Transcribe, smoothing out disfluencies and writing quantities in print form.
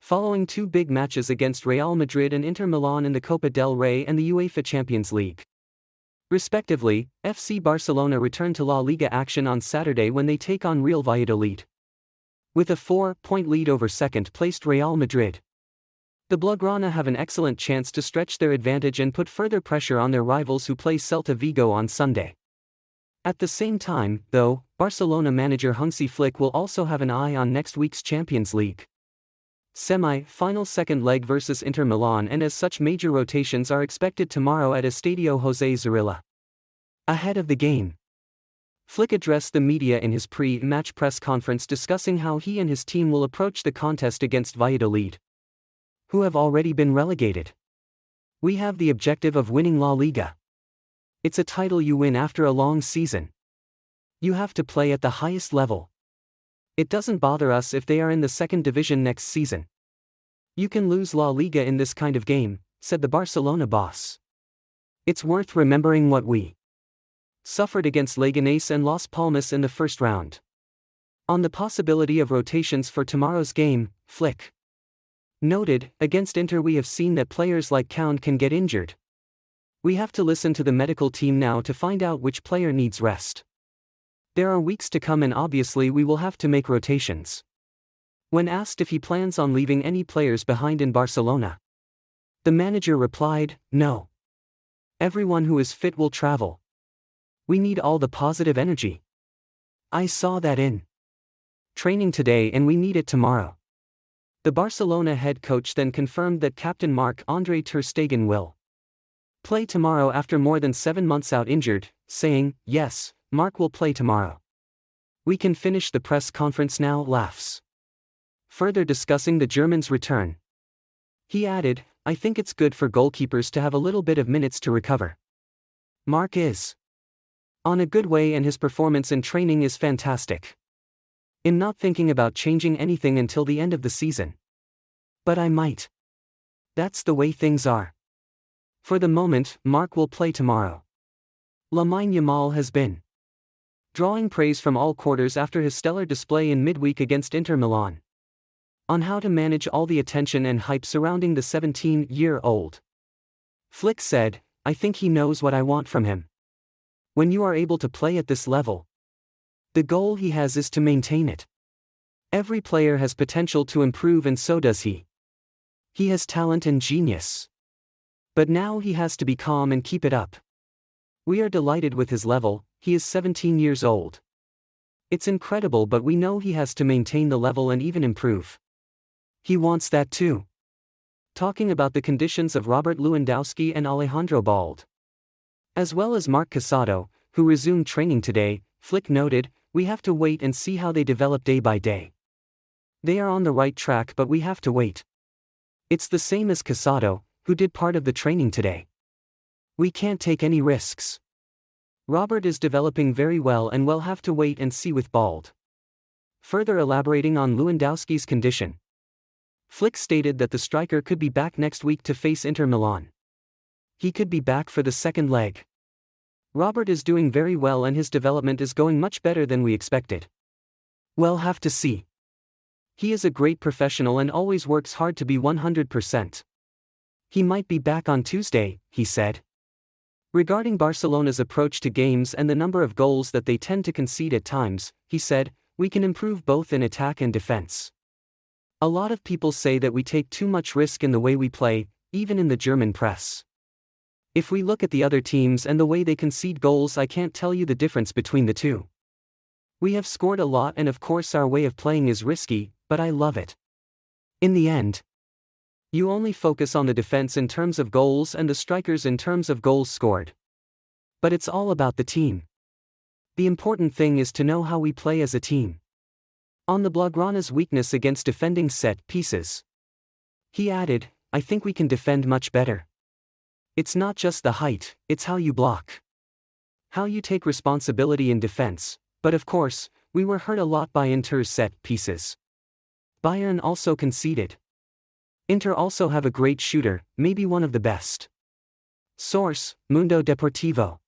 following two big matches against Real Madrid and Inter Milan in the Copa del Rey and the UEFA Champions League. Respectively, FC Barcelona return to La Liga action on Saturday when they take on Real Valladolid. With a 4-point lead over second-placed Real Madrid, the Blaugrana have an excellent chance to stretch their advantage and put further pressure on their rivals who play Celta Vigo on Sunday. At the same time, though, Barcelona manager Hansi Flick will also have an eye on next week's Champions League semi-final second leg versus Inter Milan, and as such major rotations are expected tomorrow at Estadio José Zorrilla. Ahead of the game, Flick addressed the media in his pre-match press conference discussing how he and his team will approach the contest against Valladolid, who have already been relegated. "We have the objective of winning La Liga. It's a title you win after a long season. You have to play at the highest level. It doesn't bother us if they are in the second division next season. You can lose La Liga in this kind of game," said the Barcelona boss. "It's worth remembering what we suffered against Leganés and Las Palmas in the first round." On the possibility of rotations for tomorrow's game, Flick noted, "Against Inter we have seen that players like Kounde can get injured. We have to listen to the medical team now to find out which player needs rest. There are weeks to come and obviously we will have to make rotations." When asked if he plans on leaving any players behind in Barcelona, the manager replied, "No. Everyone who is fit will travel. We need all the positive energy. I saw that in training today and we need it tomorrow." The Barcelona head coach then confirmed that captain Marc-Andre Ter Stegen will play tomorrow after more than 7 months out injured, saying, "Yes, Marc will play tomorrow. We can finish the press conference now." Laughs. Further discussing the German's return, he added, "I think it's good for goalkeepers to have a little bit of minutes to recover. Marc is on a good way and his performance in training is fantastic. I'm not thinking about changing anything until the end of the season. But I might. That's the way things are. For the moment, Marc will play tomorrow." Lamine Yamal has been drawing praise from all quarters after his stellar display in midweek against Inter Milan. On how to manage all the attention and hype surrounding the 17-year-old, Flick said, "I think he knows what I want from him. When you are able to play at this level, the goal he has is to maintain it. Every player has potential to improve and so does he. He has talent and genius. But now he has to be calm and keep it up. We are delighted with his level, he is 17 years old. It's incredible, but we know he has to maintain the level and even improve. He wants that too." Talking about the conditions of Robert Lewandowski and Alejandro Balde, as well as Marc Casado, who resumed training today, Flick noted, "We have to wait and see how they develop day by day. They are on the right track, but we have to wait. It's the same as Casado, who did part of the training today. We can't take any risks. Robert is developing very well and we'll have to wait and see with Balde." Further elaborating on Lewandowski's condition, Flick stated that the striker could be back next week to face Inter Milan. He could be back for the second leg. "Robert is doing very well and his development is going much better than we expected. We'll have to see. He is a great professional and always works hard to be 100%. He might be back on Tuesday," he said. Regarding Barcelona's approach to games and the number of goals that they tend to concede at times, he said, "We can improve both in attack and defense. A lot of people say that we take too much risk in the way we play, even in the German press. If we look at the other teams and the way they concede goals, I can't tell you the difference between the two. We have scored a lot and of course our way of playing is risky, but I love it. In the end, you only focus on the defense in terms of goals and the strikers in terms of goals scored. But it's all about the team. The important thing is to know how we play as a team." On the Blaugrana's weakness against defending set pieces, he added, "I think we can defend much better. It's not just the height, it's how you block. How you take responsibility in defense, but of course, we were hurt a lot by Inter's set pieces. Bayern also conceded. Inter also have a great shooter, maybe one of the best." Source: Mundo Deportivo.